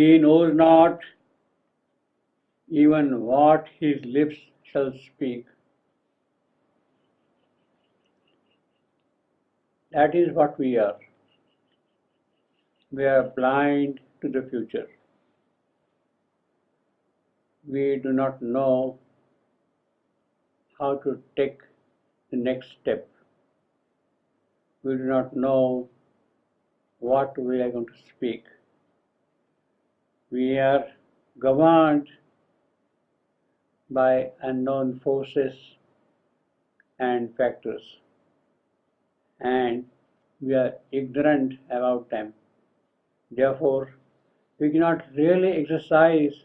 He knows not even what his lips shall speak. That is what we are. We are blind to the future. We do not know how to take the next step. We do not know what we are going to speak. We are governed by unknown forces and factors, and we are ignorant about them. Therefore, we cannot really exercise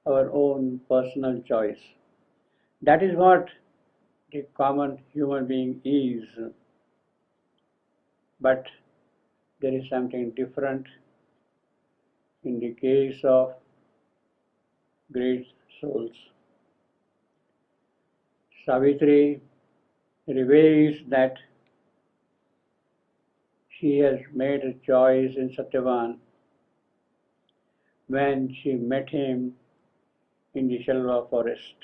our own personal choice. That is what the common human being is. But there is something different in the case of great souls. Savitri reveals that she has made a choice in Satyavan when she met him in the Shalva forest.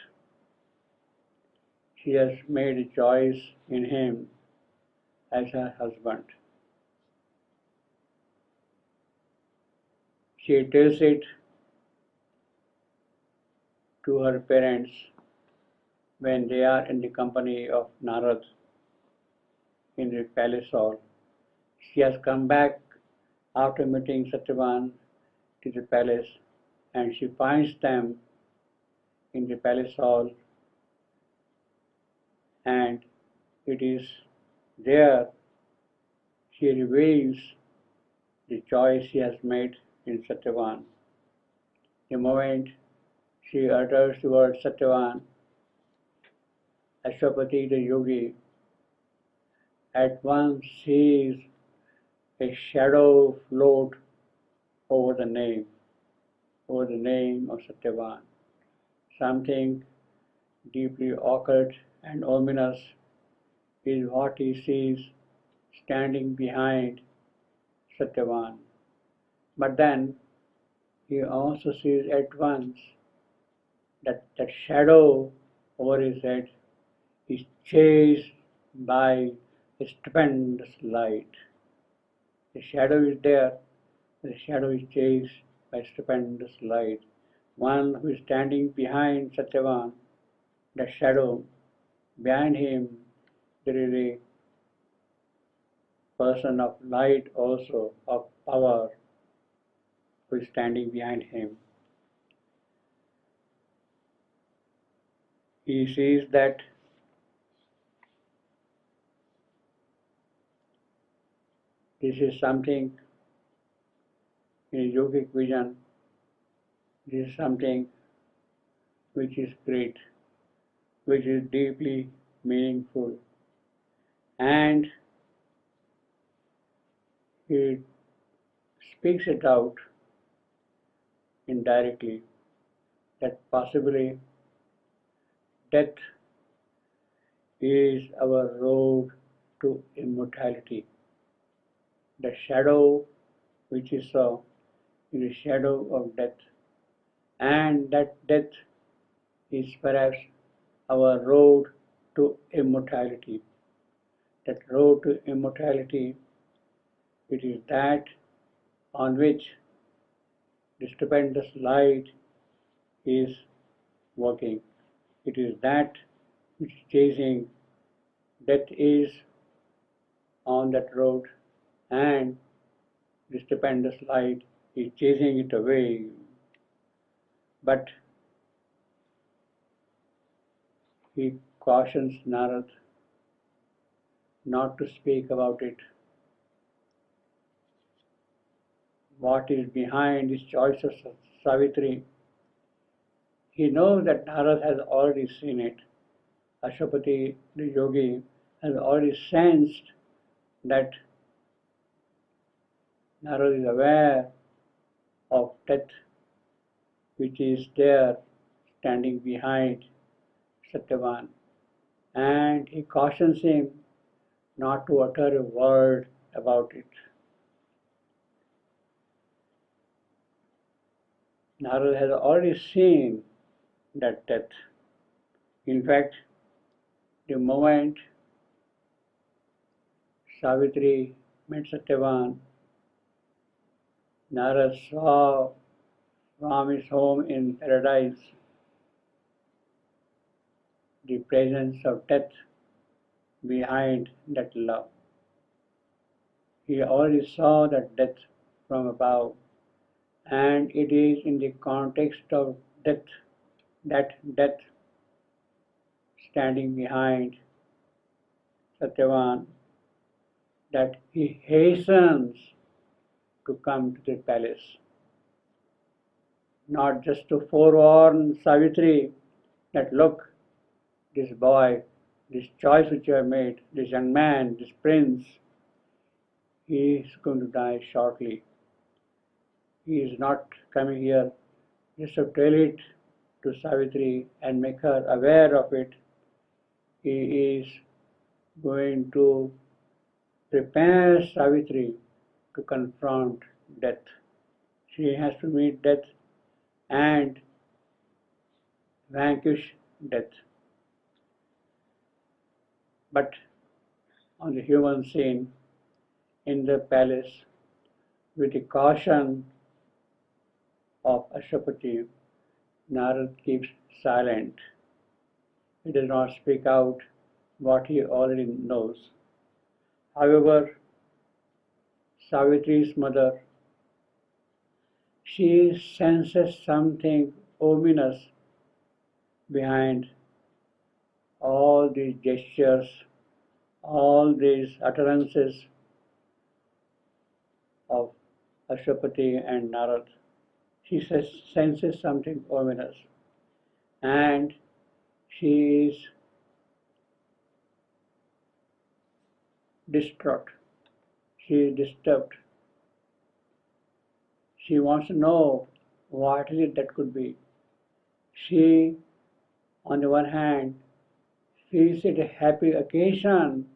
She has made a choice in him as her husband. She tells it to her parents when they are in the company of Narad in the palace hall. She has come back after meeting Satyavan to the palace, and she finds them in the palace hall, and it is there she reveals the choice she has made in Satyavan. The moment she utters the word Satyavan, Ashwapati the yogi at once sees a shadow float over the name of Satyavan. Something deeply occult and ominous is what he sees standing behind Satyavan. But then he also sees at once that shadow over his head is chased by a stupendous light. The shadow is there, the shadow is chased by stupendous light. One who is standing behind Satyavan, the shadow, behind him there is a person of light also, of power, who is standing behind him. He sees that this is something in a yogic vision, this is something which is great, which is deeply meaningful, and he speaks it out indirectly that possibly death is our road to immortality. The shadow which he saw is the shadow of death, and that death is perhaps our road to immortality. That road to immortality, it is that on which the stupendous light is working. It is that which is chasing. Death is on that road, and the stupendous light is chasing it away. But he cautions Narad not to speak about it. What is behind his choice of Savitri? He knows that Narad has already seen it. Ashwapati, the yogi, has already sensed that Narad is aware of death, which is there standing behind Satyavan, and he cautions him not to utter a word about it. Narada has already seen that death. In fact, the moment Savitri met Satyavan, Narada saw from his home in paradise the presence of death behind that love. He already saw that death from above, and it is in the context of death, that death standing behind Satyavan, that he hastens to come to the palace, not just to forewarn Savitri that look, this boy, this choice which you have made, this young man, this prince, he is going to die shortly. He is not coming here just to tell it to Savitri and make her aware of it. He is going to prepare Savitri to confront death. She has to meet death and vanquish death. But on the human scene, in the palace, with the caution of Ashwapati, Narad keeps silent. He does not speak out what he already knows. However, Savitri's mother, she senses something ominous behind all these gestures, all these utterances of Ashwapati and Narad. She senses something ominous, and she is distraught. She is disturbed. She wants to know what is it that could be. She, on the one hand, feels it a happy occasion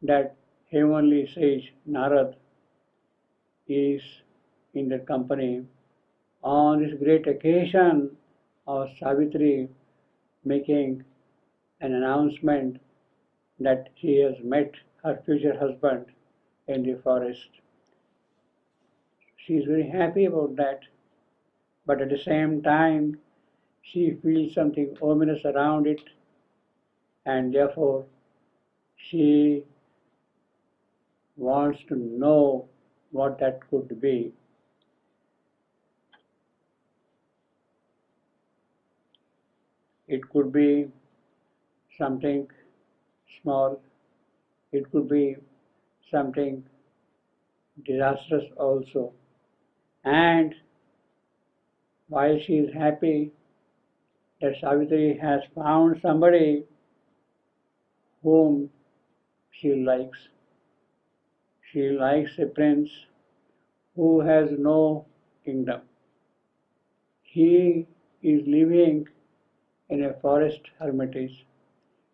that heavenly sage Narad is in the company on this great occasion of Savitri making an announcement that she has met her future husband in the forest. She is very happy about that, but at the same time, she feels something ominous around it, and therefore she wants to know what that could be. It could be something small, it could be something disastrous also. And while she is happy that Savitri has found somebody whom she likes a prince who has no kingdom. He is living in a forest hermitage.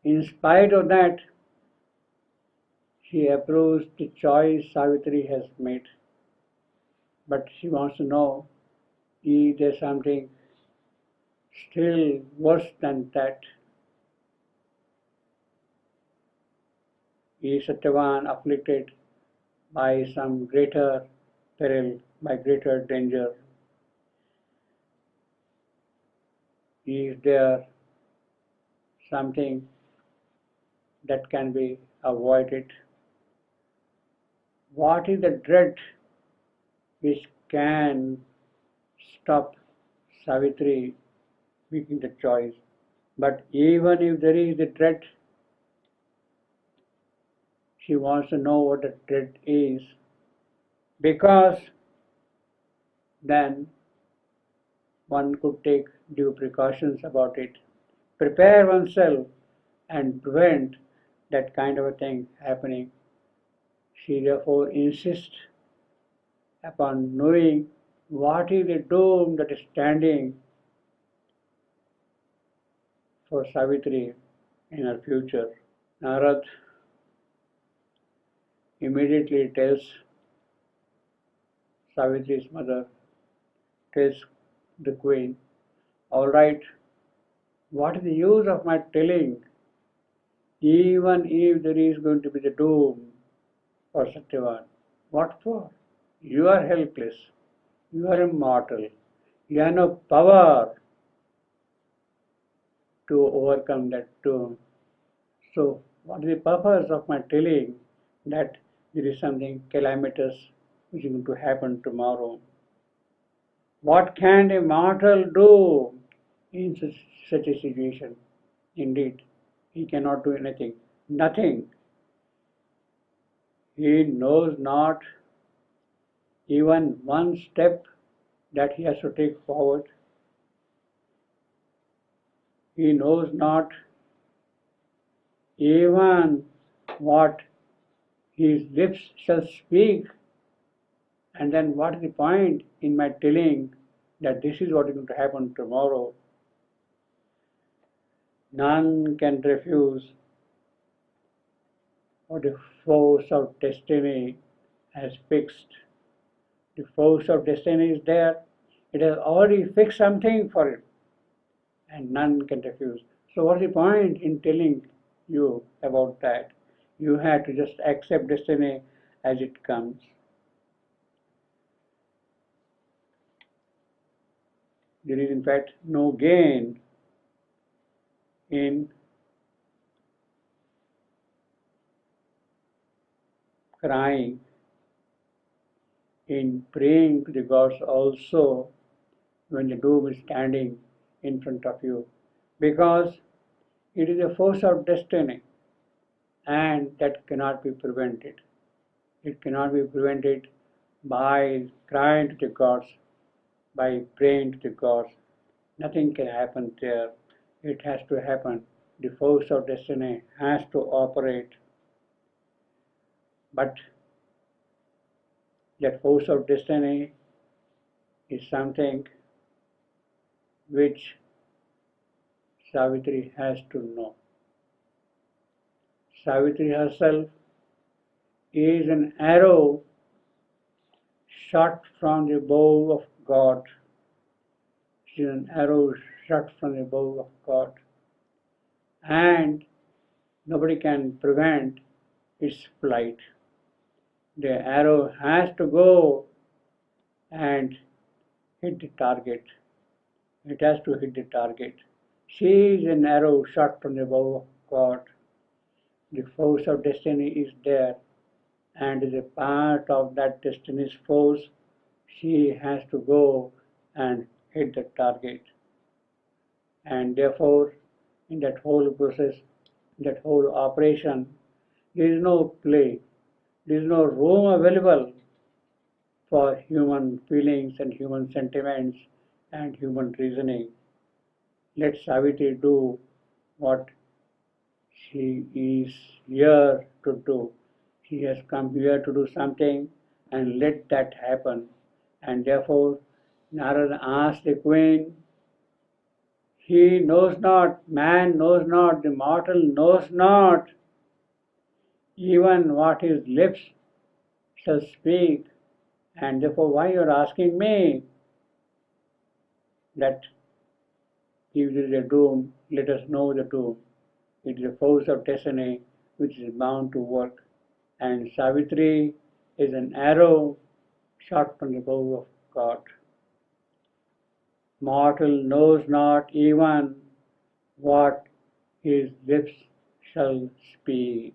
In spite of that, she approves the choice Savitri has made. But she wants to know, is there something still worse than that? Is Satyavan afflicted by some greater peril, by greater danger? Is there something that can be avoided? What is the dread which can stop Savitri making the choice? But even if there is the dread, she wants to know what the dread is, because then one could take due precautions about it, prepare oneself and prevent that kind of a thing happening. She therefore insists upon knowing what is the doom that is standing for Savitri in her future. Narad immediately tells Savitri's mother, tells the queen, all right, what is the use of my telling, even if there is going to be the doom for Satyavan? What for? You are helpless. You are immortal. You have no power to overcome that doom. So, what is the purpose of my telling that there is something calamitous which is going to happen tomorrow? What can a mortal do in such a situation? Indeed, he cannot do anything. Nothing. He knows not even one step that he has to take forward. He knows not even what his lips shall speak. And then what is the point in my telling that this is what is going to happen tomorrow? None can refuse what the force of destiny has fixed. The force of destiny is there. It has already fixed something for it, and none can refuse. So what's the point in telling you about that? You have to just accept destiny as it comes. There is in fact no gain in crying, in praying to the gods also when the doom is standing in front of you, because it is a force of destiny and that cannot be prevented. It cannot be prevented by crying to the gods, by praying to the gods. Nothing can happen there. It has to happen. The force of destiny has to operate. But that force of destiny is something which Savitri has to know. Savitri herself is an arrow shot from the bow of God. She is an arrow shot from the bow of God. And nobody can prevent its flight. The arrow has to go and hit the target. It has to hit the target. She is an arrow shot from the bow of God. The force of destiny is there, and as a part of that destiny's force, she has to go and hit the target. And therefore, in that whole process, that whole operation, there is no play, there is no room available for human feelings and human sentiments and human reasoning. Let Savitri do what she is here to do. She has come here to do something, and let that happen. And therefore, Narada asked the queen, he knows not, man knows not, the mortal knows not even what his lips shall speak. And therefore, why you are asking me that if there is a doom, let us know the doom. It is a force of destiny which is bound to work. And Savitri is an arrow shot from the bow of God. Mortal knows not even what his lips shall speak.